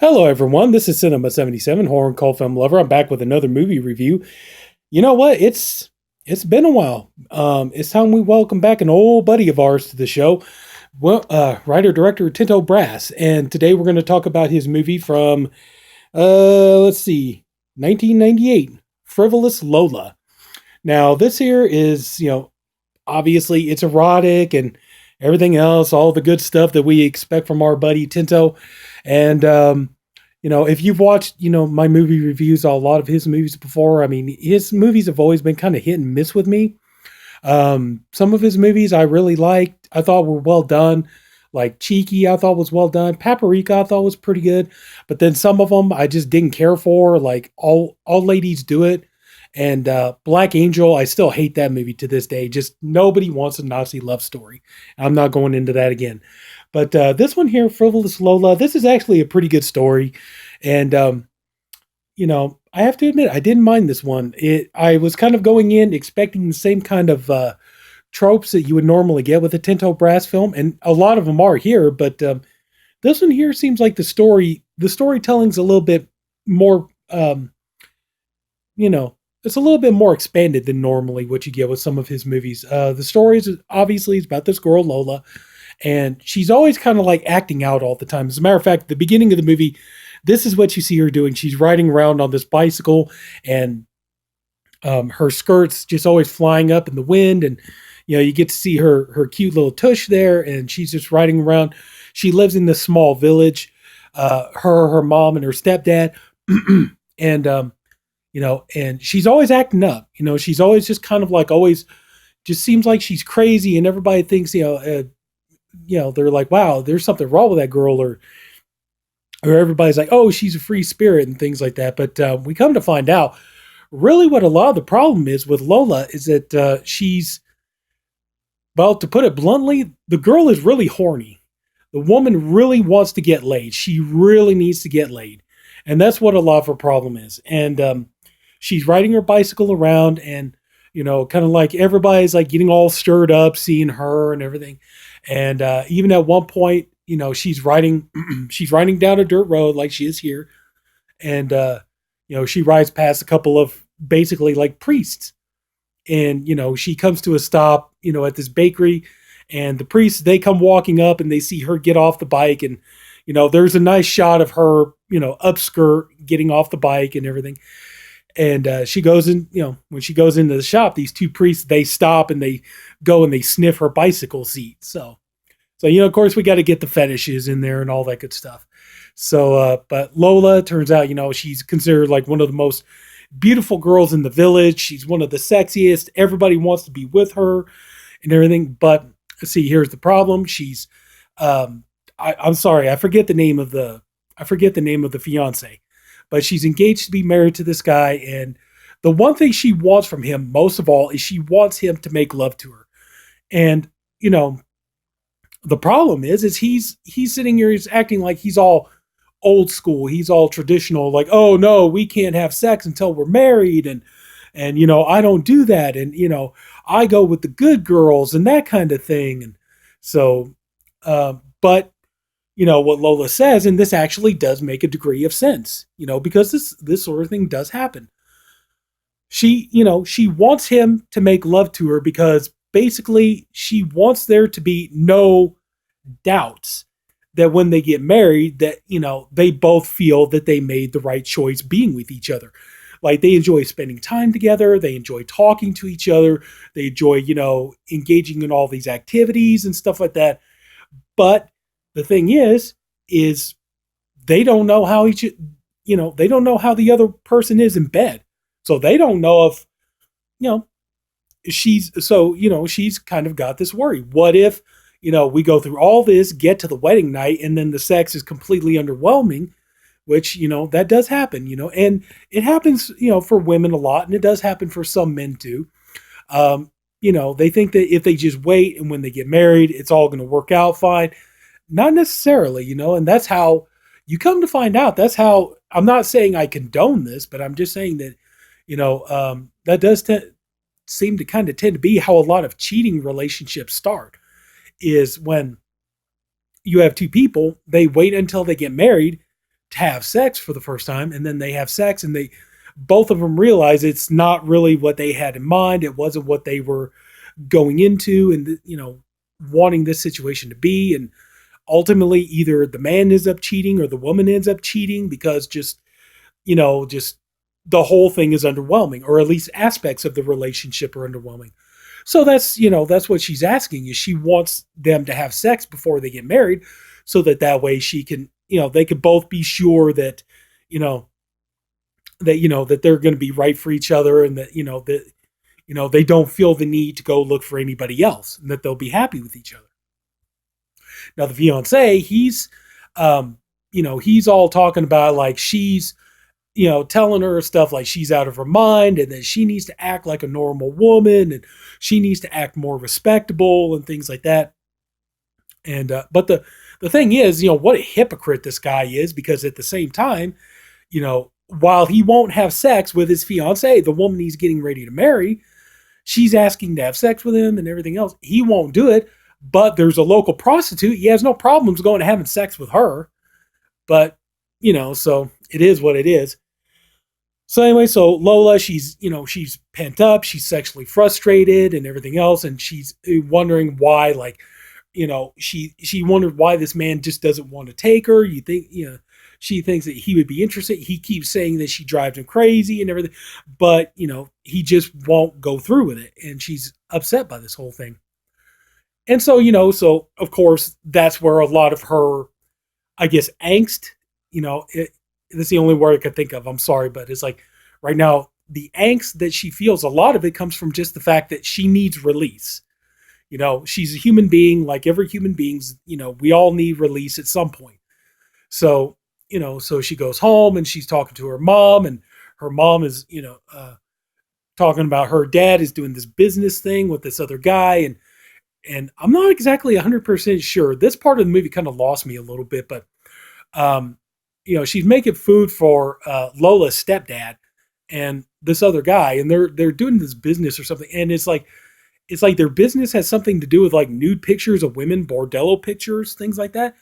Hello, everyone. This is Sinema77, horror and cult film lover. I'm back with another movie review. You know what? It's been a while. It's time we welcome back an old buddy of ours to the show. Well, writer director Tinto Brass, and today we're going to talk about his movie from let's see, 1998, Frivolous Lola. Now, this here is obviously it's erotic and everything else, all the good stuff that we expect from our buddy Tinto. And if you've watched, my movie reviews, a lot of his movies before, I mean, his movies have always been kind of hit and miss with me. Some of his movies I really liked, I thought were well done. Like Cheeky, I thought was well done. Paprika, I thought was pretty good. But then some of them I just didn't care for, like All Ladies Do It. And Black Angel, I still hate that movie to this day. Just nobody wants a Nazi love story. I'm not going into that again. But this one here, Frivolous Lola, this is actually a pretty good story. And, I have to admit, I didn't mind this one. I was kind of going in expecting the same kind of tropes that you would normally get with a Tinto Brass film. And a lot of them are here. But this one here seems like the storytelling's a little bit more, it's a little bit more expanded than normally what you get with some of his movies. The story is obviously about this girl, Lola, and she's always kind of like acting out all the time. As a matter of fact, the beginning of the movie, this is what you see her doing. She's riding around on this bicycle, and her skirt's just always flying up in the wind. And, you get to see her cute little tush there, and she's just riding around. She lives in this small village, her mom and her stepdad. And, and she's always acting up. She's always just kind of like always just seems like she's crazy, and everybody thinks, they're like, wow, there's something wrong with that girl, or everybody's like, oh, she's a free spirit and things like that. But we come to find out, really, what a lot of the problem is with Lola is that she's, well, to put it bluntly, the girl is really horny. The woman really wants to get laid. She really needs to get laid, and that's what a lot of her problem is. And she's riding her bicycle around, and kind of like everybody's like getting all stirred up seeing her and everything. And even at one point, she's riding she's riding down a dirt road like she is here, and she rides past a couple of basically like priests, and she comes to a stop at this bakery, and the priests, they come walking up, and they see her get off the bike, and there's a nice shot of her upskirt getting off the bike and everything. And she goes in, when she goes into the shop, these two priests, they stop and they go and they sniff her bicycle seat. So of course we got to get the fetishes in there and all that good stuff. So, but Lola, turns out, she's considered like one of the most beautiful girls in the village. She's one of the sexiest. Everybody wants to be with her and everything. But see, here's the problem. She's, I'm sorry, I forget the name of the fiance. But she's engaged to be married to this guy, and the one thing she wants from him most of all is she wants him to make love to her. And the problem is he's sitting here, he's acting like he's all old school, he's all traditional, like, oh no, we can't have sex until we're married, and I don't do that, and I go with the good girls and that kind of thing. And so, but what Lola says, and this actually does make a degree of sense, because this sort of thing does happen. She wants him to make love to her because basically she wants there to be no doubts that when they get married that, they both feel that they made the right choice being with each other. Like, they enjoy spending time together. They enjoy talking to each other. They enjoy, engaging in all these activities and stuff like that. But the thing is they don't know how they don't know how the other person is in bed. So they don't know if, she's kind of got this worry. What if, we go through all this, get to the wedding night, and then the sex is completely underwhelming, which, that does happen, and it happens, for women a lot, and it does happen for some men too. They think that if they just wait and when they get married, it's all going to work out fine. Not necessarily, and that's how you come to find out. That's how, I'm not saying I condone this, but I'm just saying that, that does seem to kind of tend to be how a lot of cheating relationships start, is when you have two people, they wait until they get married to have sex for the first time, and then they have sex, and they both of them realize it's not really what they had in mind. It wasn't what they were going into, and wanting this situation to be. And ultimately, either the man ends up cheating or the woman ends up cheating because just the whole thing is underwhelming, or at least aspects of the relationship are underwhelming. So that's what she's asking, is she wants them to have sex before they get married, so that way she can, they could both be sure that, you know, that they're going to be right for each other, and that they don't feel the need to go look for anybody else, and that they'll be happy with each other. Now the fiance, he's all talking about like she's, telling her stuff like she's out of her mind, and that she needs to act like a normal woman, and she needs to act more respectable and things like that. And but the thing is, what a hypocrite this guy is, because at the same time, while he won't have sex with his fiance, the woman he's getting ready to marry, she's asking to have sex with him and everything else. He won't do it, but there's a local prostitute. He has no problems going and having sex with her. But, so it is what it is. So anyway, so Lola, she's pent up, she's sexually frustrated and everything else, and she's wondering why, like, she wondered why this man just doesn't want to take her. She thinks that he would be interested. He keeps saying that she drives him crazy and everything, but he just won't go through with it, and she's upset by this whole thing. And so, so of course that's where a lot of her, I guess, angst, that's the only word I could think of. I'm sorry, but it's like right now, the angst that she feels, a lot of it comes from just the fact that she needs release. She's a human being, like every human being's, we all need release at some point. So, so she goes home and she's talking to her mom, and her mom is, talking about her dad is doing this business thing with this other guy. And I'm not exactly 100% sure. This part of the movie kind of lost me a little bit, but, she's making food for Lola's stepdad and this other guy, and they're doing this business or something. And it's like their business has something to do with like nude pictures of women, bordello pictures, things like that.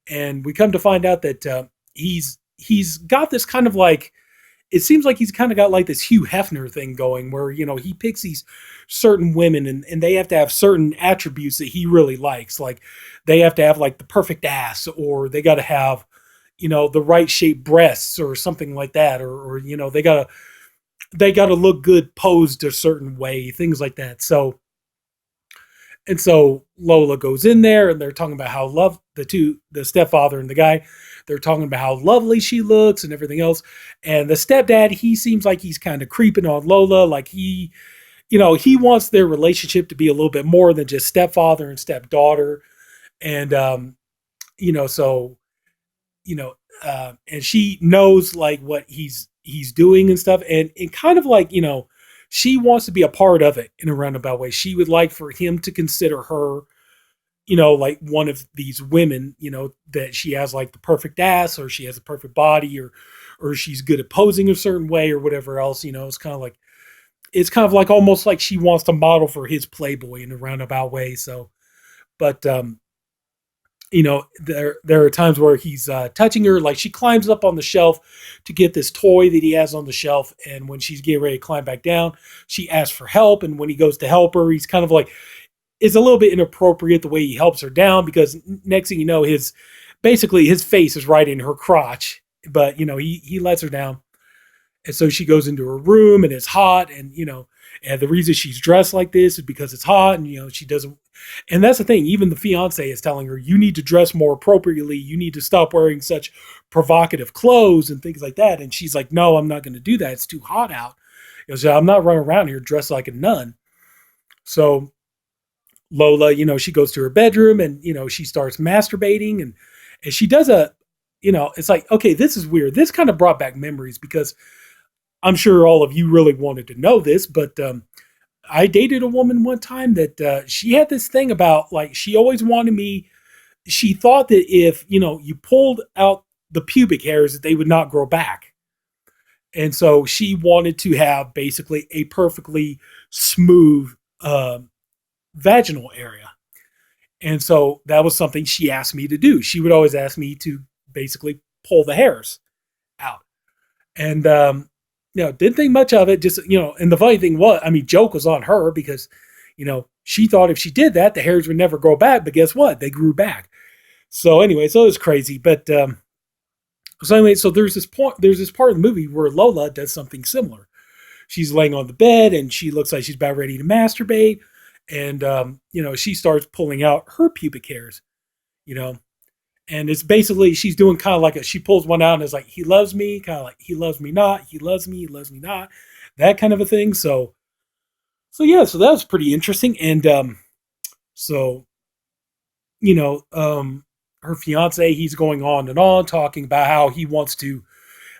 And we come to find out that he's got this kind of like, it seems like he's kind of got like this Hugh Hefner thing going, where, he picks these certain women, and they have to have certain attributes that he really likes. Like they have to have like the perfect ass, or they got to have, the right shaped breasts or something like that. Or they gotta look good posed a certain way, things like that. So Lola goes in there, and they're talking about how the stepfather and the guy, they're talking about how lovely she looks and everything else. And the stepdad, he seems like he's kind of creeping on Lola. Like he wants their relationship to be a little bit more than just stepfather and stepdaughter. And, so, and she knows like what he's doing and stuff. And kind of like, she wants to be a part of it in a roundabout way. She would like for him to consider her, like one of these women, that she has like the perfect ass, or she has a perfect body, or she's good at posing a certain way, or whatever else. It's kind of like almost like she wants to model for his Playboy in a roundabout way. So, but there are times where he's touching her, like she climbs up on the shelf to get this toy that he has on the shelf, and when she's getting ready to climb back down, she asks for help, and when he goes to help her, he's kind of like, it's a little bit inappropriate the way he helps her down, because next thing you know, his face is right in her crotch, but he lets her down. And so she goes into her room, and it's hot, and and the reason she's dressed like this is because it's hot, and she doesn't. And that's the thing. Even the fiance is telling her, you need to dress more appropriately. You need to stop wearing such provocative clothes and things like that. And she's like, no, I'm not going to do that. It's too hot out. So I'm not running around here dressed like a nun. So Lola, she goes to her bedroom, and, she starts masturbating, and she does it's like, okay, this is weird. This kind of brought back memories, because I'm sure all of you really wanted to know this, but I dated a woman one time that she had this thing about, like, she always wanted me. She thought that if, you pulled out the pubic hairs, that they would not grow back. And so she wanted to have basically a perfectly smooth vaginal area. And so that was something she asked me to do. She would always ask me to basically pull the hairs out. And didn't think much of it. Just and the funny thing was, I mean, joke was on her because she thought if she did that, the hairs would never grow back. But guess what? They grew back. So anyway, so it was crazy. But so anyway, so there's this part of the movie where Lola does something similar. She's laying on the bed and she looks like she's about ready to masturbate, and she starts pulling out her pubic hairs. You know, and it's basically she's doing kind of like she pulls one out and is like, he loves me, kind of like he loves me not, he loves me not, that kind of a thing. So yeah, so that was pretty interesting. And so you know, her fiance, he's going on and on talking about how he wants to,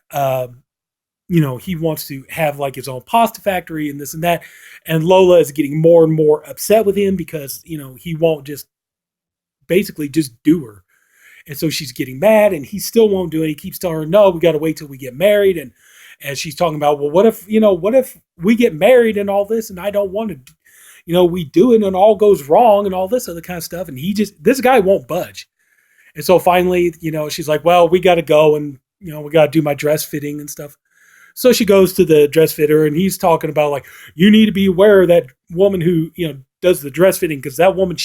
um, he wants to have like his own pasta factory and this and that. And Lola is getting more and more upset with him because he won't just basically just do her. And so she's getting mad and he still won't do it. He keeps telling her, no, we got to wait till we get married. And she's talking about, well, what if we get married and all this and I don't want to, we do it and all goes wrong and all this other kind of stuff. And this guy won't budge. And so finally, she's like, well, we got to go and, we got to do my dress fitting and stuff. So she goes to the dress fitter and he's talking about like, you need to be aware of that woman who, does the dress fitting because that woman,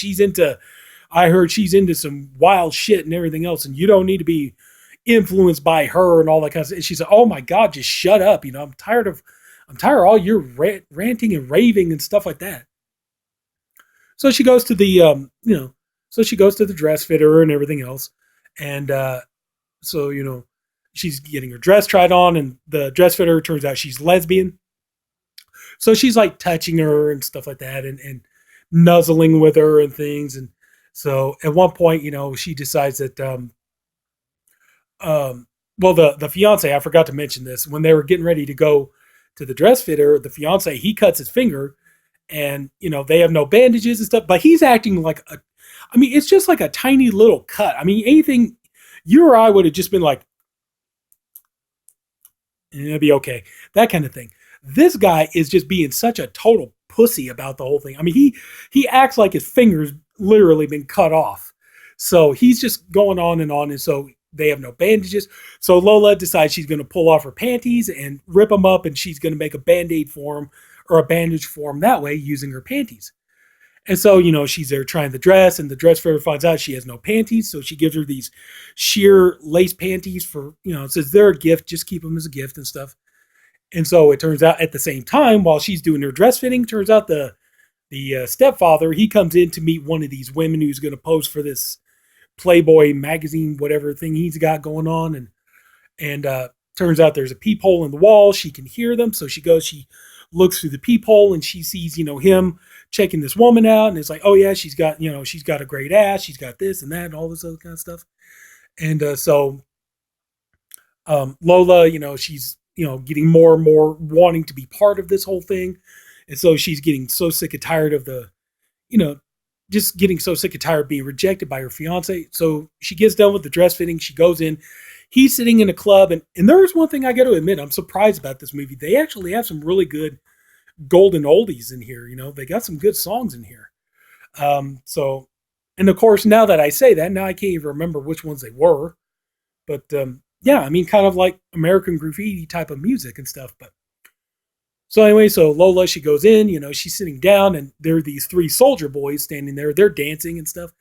I heard she's into some wild shit and everything else, and you don't need to be influenced by her and all that kind of stuff. And she said, "Oh my God, just shut up! I'm tired of all your ranting and raving and stuff like that." So she goes to the dress fitter and everything else, and so she's getting her dress tried on, and the dress fitter turns out she's lesbian. So she's like touching her and stuff like that, and nuzzling with her and things, and so at one point, she decides that, well, the fiance, I forgot to mention this, when they were getting ready to go to the dress fitter, the fiance, he cuts his finger and, they have no bandages and stuff, but he's acting like it's just like a tiny little cut. I mean, anything, you or I would have just been like, it'll be okay. That kind of thing. This guy is just being such a total pussy about the whole thing. I mean, he acts like his fingers literally been cut off. So he's just going on, and so they have no bandages. So Lola decides she's going to pull off her panties and rip them up, and she's going to make a band-aid for him or a bandage for him that way using her panties. And so, she's there trying the dress, and the dress fitter finds out she has no panties, so she gives her these sheer lace panties for, it says they're a gift, just keep them as a gift and stuff. And so it turns out at the same time, while she's doing her dress fitting, turns out the stepfather, he comes in to meet one of these women who's going to pose for this Playboy magazine, whatever thing he's got going on. And turns out there's a peephole in the wall. She can hear them. So she looks through the peephole and she sees, him checking this woman out. And it's like, oh yeah, she's got a great ass. She's got this and that and all this other kind of stuff. And so Lola, she's, getting more and more wanting to be part of this whole thing. And so she's getting so sick and tired of just getting so sick and tired of being rejected by her fiance. So she gets done with the dress fitting. She goes in. He's sitting in a club. And there's one thing I got to admit, I'm surprised about this movie. They actually have some really good golden oldies in here. They got some good songs in here. So, and of course, now that I say that, now I can't even remember which ones they were. But yeah, I mean, kind of like American Graffiti type of music and stuff. But so anyway, so Lola, she goes in, she's sitting down and there are these three soldier boys standing there. They're dancing and stuff.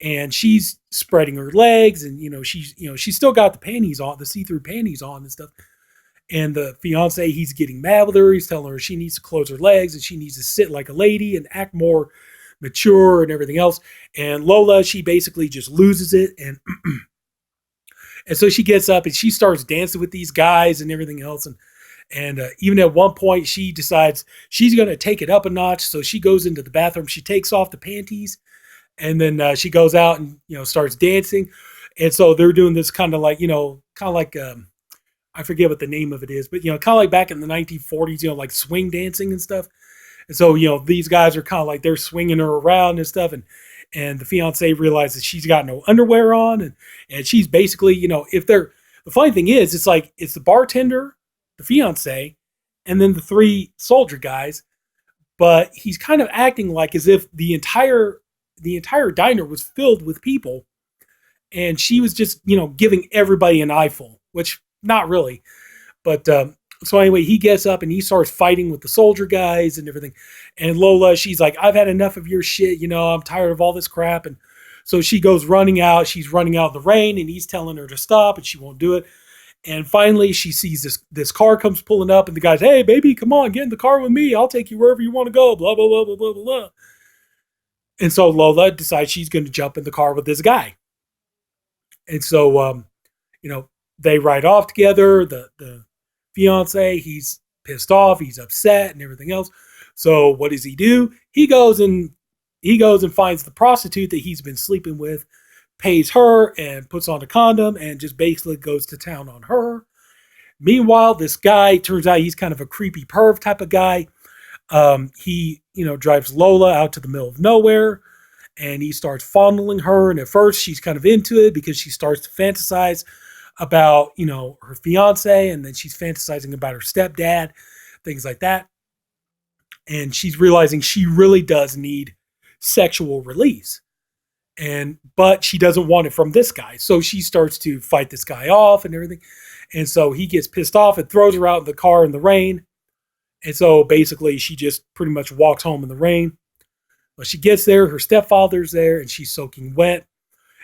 And she's spreading her legs and, she's still got the panties on, the see-through panties on and stuff. And the fiance, he's getting mad with her. He's telling her she needs to close her legs and she needs to sit like a lady and act more mature and everything else. And Lola, she basically just loses it. And, and so she gets up and she starts dancing with these guys and everything else. And even at one point, she decides she's going to take it up a notch. So she goes into the bathroom. She takes off the panties. And then she goes out and, starts dancing. And so they're doing this kind of like, I forget what the name of it is. But, kind of like back in the 1940s, like swing dancing and stuff. And so, these guys are kind of like they're swinging her around and stuff. And the fiance realizes she's got no underwear on. And she's basically, the funny thing is, it's the bartender, the fiance, and then the three soldier guys, but he's kind of acting like as if the entire diner was filled with people, and she was just, giving everybody an eyeful, which not really. But so anyway, he gets up and he starts fighting with the soldier guys and everything. And Lola, she's like, I've had enough of your shit. I'm tired of all this crap. And so she goes running out. She's running out in the rain, and he's telling her to stop, and she won't do it. And finally, she sees this car comes pulling up, and the guy's, hey, baby, come on, get in the car with me. I'll take you wherever you want to go. Blah blah blah blah blah blah. And so Lola decides she's going to jump in the car with this guy. And so, you know, they ride off together. The fiance, he's pissed off, he's upset, and everything else. So what does he do? He goes and finds the prostitute that he's been sleeping with, pays her, and puts on a condom, and just basically goes to town on her. Meanwhile, this guy turns out he's kind of a creepy perv type of guy. He drives Lola out to the middle of nowhere, and he starts fondling her. And at first, she's kind of into it because she starts to fantasize about her fiance, and then she's fantasizing about her stepdad, things like that. And she's realizing she really does need sexual release, but she doesn't want it from this guy. So she starts to fight this guy off and everything. And so he gets pissed off and throws her out in the car in the rain. And so basically she just pretty much walks home in the rain. But she gets there, her stepfather's there, and she's soaking wet.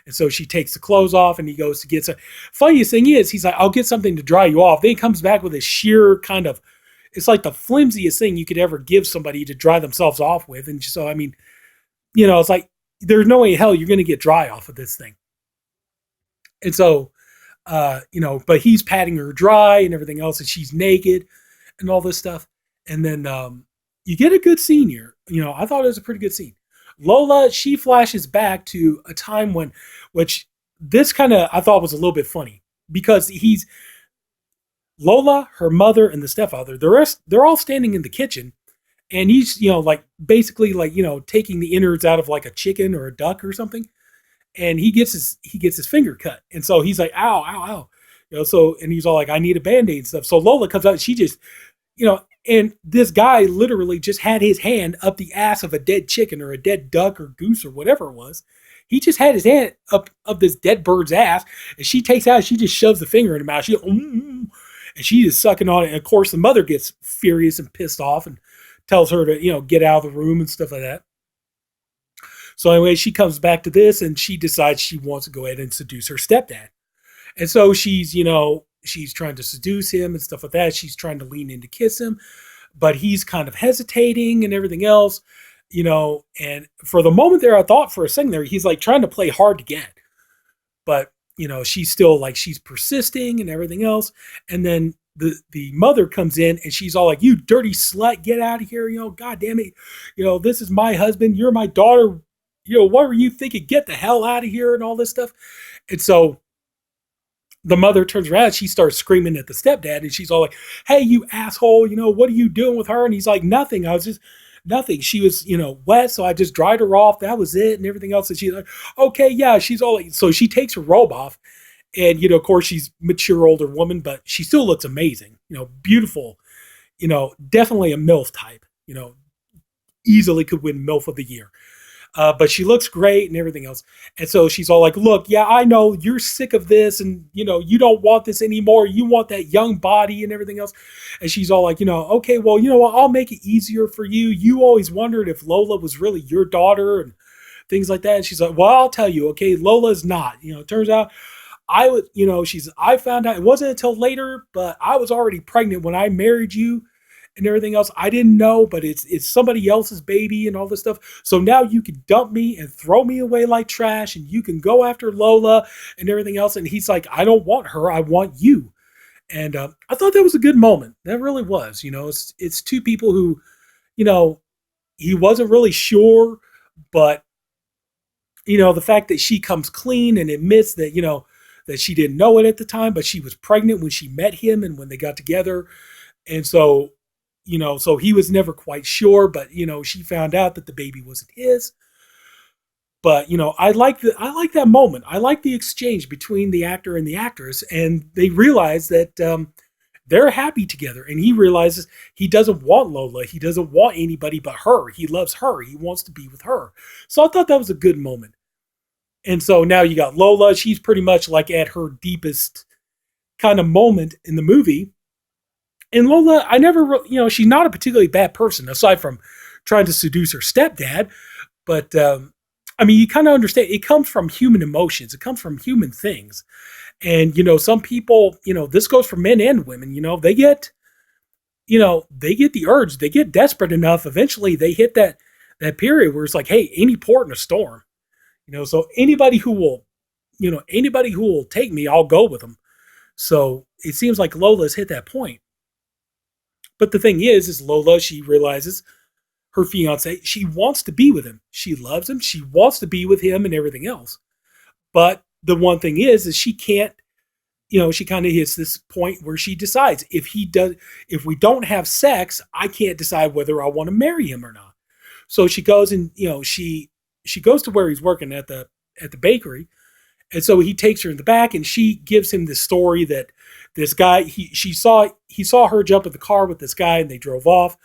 And so she takes the clothes off, and he goes to get some. Funniest thing is, he's like, I'll get something to dry you off. Then he comes back with a sheer kind of, it's like the flimsiest thing you could ever give somebody to dry themselves off with. And so, I mean, it's like, there's no way in hell you're going to get dry off of this thing. And so, but he's patting her dry and everything else, and she's naked and all this stuff. And then you get a good scene here. I thought it was a pretty good scene. Lola, she flashes back to a time which this kind of, I thought was a little bit funny, because Lola, her mother, and the stepfather, they're all standing in the kitchen, and he's, basically taking the innards out of like a chicken or a duck or something. And he gets his finger cut. And so he's like, ow, ow, ow. So, and he's all like, I need a Band-Aid and stuff. So Lola comes out, and she just, and this guy literally just had his hand up the ass of a dead chicken or a dead duck or goose or whatever it was. He just had his hand up this dead bird's ass, and she takes out, she just shoves the finger in her mouth. And she is sucking on it. And of course, the mother gets furious and pissed off and tells her to, get out of the room and stuff like that. So anyway, she comes back to this, and she decides she wants to go ahead and seduce her stepdad. And so she's trying to seduce him and stuff like that. She's trying to lean in to kiss him, but he's kind of hesitating and everything else, and for the moment there, I thought for a second there, he's like trying to play hard to get, but she's still like, she's persisting and everything else. And then the mother comes in, and she's all like, you dirty slut, get out of here. God damn it. This is my husband. You're my daughter. What were you thinking? Get the hell out of here and all this stuff. And so the mother turns around, she starts screaming at the stepdad, and she's all like, hey, you asshole, what are you doing with her? And he's like, nothing. I was just, nothing. She was, wet, so I just dried her off. That was it, and everything else. And she's like, okay, yeah. She's all like, so she takes her robe off, and, of course, she's mature older woman, but she still looks amazing, beautiful, definitely a MILF type, easily could win MILF of the year. But she looks great and everything else. And so she's all like, look, yeah, I know you're sick of this, and, you don't want this anymore. You want that young body and everything else. And she's all like, okay, well, you know what? I'll make it easier for you. You always wondered if Lola was really your daughter and things like that. And she's like, well, I'll tell you, okay, Lola's not. It turns out I found out, it wasn't until later, but I was already pregnant when I married you and everything else. I didn't know, but it's somebody else's baby and all this stuff. So now you can dump me and throw me away like trash, and you can go after Lola and everything else. And he's like, I don't want her. I want you. And I thought that was a good moment. That really was. It's two people who, he wasn't really sure, but, the fact that she comes clean and admits that, that she didn't know it at the time, but she was pregnant when she met him and when they got together. And so, so he was never quite sure, but, she found out that the baby wasn't his. But, I like that moment. I like the exchange between the actor and the actress, and they realize that they're happy together. And he realizes he doesn't want Lola. He doesn't want anybody but her. He loves her. He wants to be with her. So I thought that was a good moment. And so now you got Lola. She's pretty much like at her deepest kind of moment in the movie. And Lola, I never, she's not a particularly bad person aside from trying to seduce her stepdad. But I mean, you kind of understand it comes from human emotions, it comes from human things. And, some people, this goes for men and women, they get the urge, they get desperate enough. Eventually they hit that period where it's like, hey, any port in a storm, so anybody who will take me, I'll go with them. So it seems like Lola's hit that point. But the thing is Lola, she realizes her fiance, she wants to be with him. She loves him. She wants to be with him and everything else. But the one thing is she can't, she kind of hits this point where she decides if we don't have sex, I can't decide whether I want to marry him or not. So she goes and, she goes to where he's working at the bakery. And so he takes her in the back and she gives him this story that this guy, he saw her jump in the car with this guy and they drove off.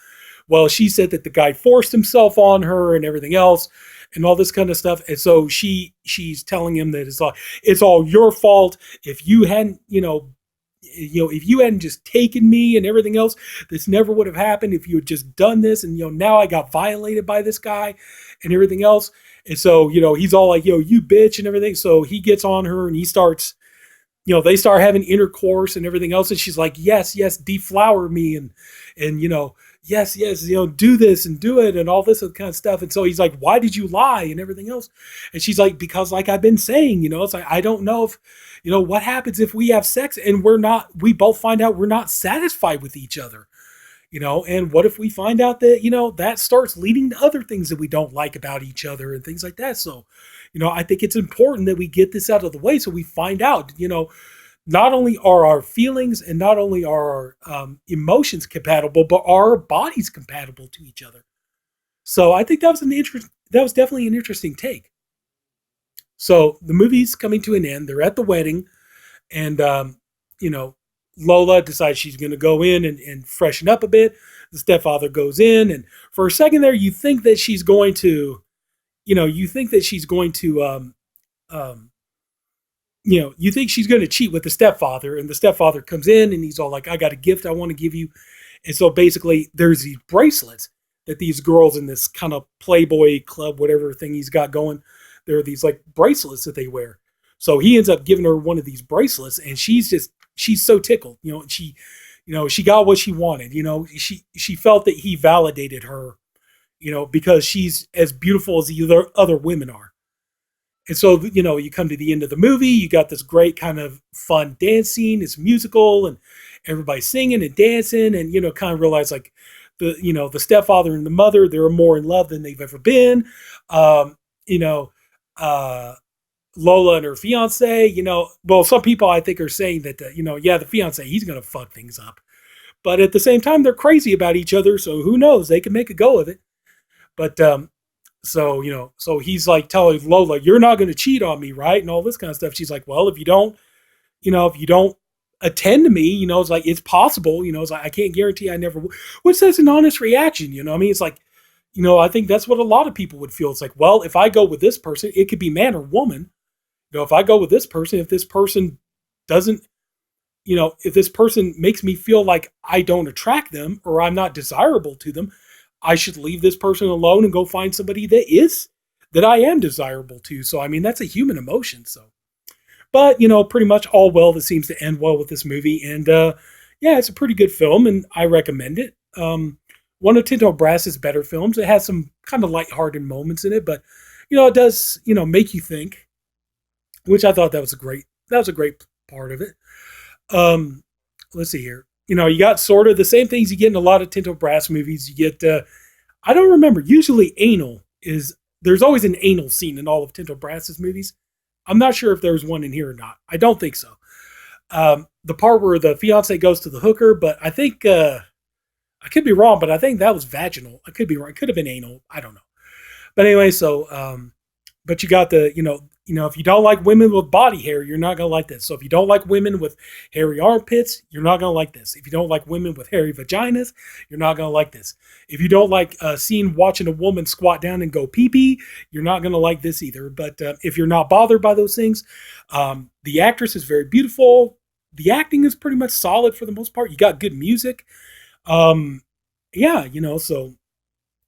Well, she said that the guy forced himself on her and everything else and all this kind of stuff. And so she's telling him that it's all your fault. If you hadn't, if you hadn't just taken me and everything else, this never would have happened. If you had just done this and, now I got violated by this guy and everything else. And so, he's all like, you bitch and everything. So he gets on her and he starts, they start having intercourse and everything else. And she's like, yes, deflower me. And, yes, do this and do it and all this kind of stuff. And so he's like, why did you lie and everything else? And she's like, because like I've been saying, it's like, I don't know if, what happens if we have sex and we both find out we're not satisfied with each other, and what if we find out that, that starts leading to other things that we don't like about each other and things like that. So, I think it's important that we get this out of the way so we find out, not only are our feelings and not only are our emotions compatible, but are our bodies compatible to each other. So I think that was definitely an interesting take. So the movie's coming to an end. They're at the wedding, and Lola decides she's going to go in and freshen up a bit. The stepfather goes in, and for a second there, you think that she's going to, you think she's going to cheat with the stepfather, and the stepfather comes in and he's all like, I got a gift I want to give you. And so basically there's these bracelets that these girls in this kind of Playboy club, whatever thing he's got going, there are these like bracelets that they wear. So he ends up giving her one of these bracelets and she's so tickled, she got what she wanted, she felt that he validated her, because she's as beautiful as the other women are. And so, you come to the end of the movie, you got this great kind of fun dance scene, it's musical and everybody's singing and dancing and, kind of realize like the stepfather and the mother, they're more in love than they've ever been. You know, Lola and her fiance, well, some people I think are saying that, the fiance, he's going to fuck things up. But at the same time, they're crazy about each other. So who knows? They can make a go of it. But, so he's like telling Lola, you're not going to cheat on me, right? And all this kind of stuff. She's like, well, if you don't attend to me, it's like, it's possible, it's like, I can't guarantee I never will. Which is an honest reaction, I mean, it's like, I think that's what a lot of people would feel. It's like, well, if I go with this person, it could be man or woman. If I go with this person, if this person doesn't, if this person makes me feel like I don't attract them or I'm not desirable to them, I should leave this person alone and go find somebody that I am desirable to. So, I mean, that's a human emotion. So, but, pretty much all well that seems to end well with this movie. And, yeah, it's a pretty good film and I recommend it. One of Tinto Brass's better films. It has some kind of lighthearted moments in it, but, it does, make you think, which I thought that was a great part of it. Let's see here. You got sort of the same things you get in a lot of Tinto Brass movies. You get, I don't remember, usually there's always an anal scene in all of Tinto Brass's movies. I'm not sure if there's one in here or not. I don't think so. The part where the fiance goes to the hooker, but I think, I could be wrong, but I think that was vaginal. I could be wrong. It could have been anal. I don't know. But anyway, so, but you got if you don't like women with body hair, you're not going to like this. So if you don't like women with hairy armpits, you're not going to like this. If you don't like women with hairy vaginas, you're not going to like this. If you don't like watching a woman squat down and go pee pee, you're not going to like this either. But if you're not bothered by those things, the actress is very beautiful. The acting is pretty much solid for the most part. You got good music. Um, yeah, so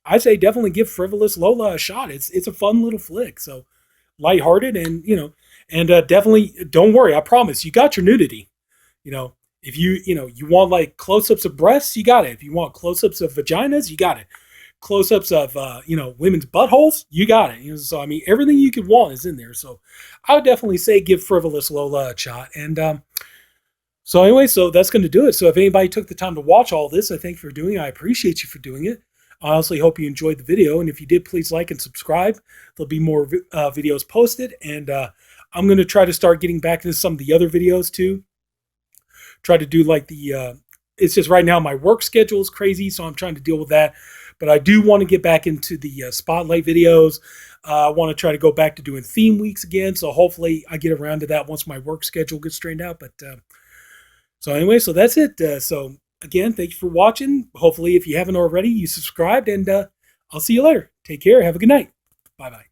I say definitely give Frivolous Lola a shot. It's a fun little flick. So lighthearted, and and definitely don't worry. I promise you got your nudity. You know, if you want like close-ups of breasts, you got it. If you want close-ups of vaginas, you got it. Close-ups of women's buttholes, you got it. So I mean, everything you could want is in there. So I would definitely say give Frivolous Lola a shot. And so anyway, so that's going to do it. So if anybody took the time to watch all this, I thank you for doing it. I appreciate you for doing it. I honestly hope you enjoyed the video. And if you did, please like and subscribe. There'll be more videos posted. And I'm going to try to start getting back into some of the other videos too. Try to do like it's just right now my work schedule is crazy, so I'm trying to deal with that. But I do want to get back into the spotlight videos. I want to try to go back to doing theme weeks again. So hopefully I get around to that once my work schedule gets straightened out. But so anyway, so that's it. So again, thank you for watching. Hopefully, if you haven't already, you subscribed, and I'll see you later. Take care. Have a good night. Bye-bye.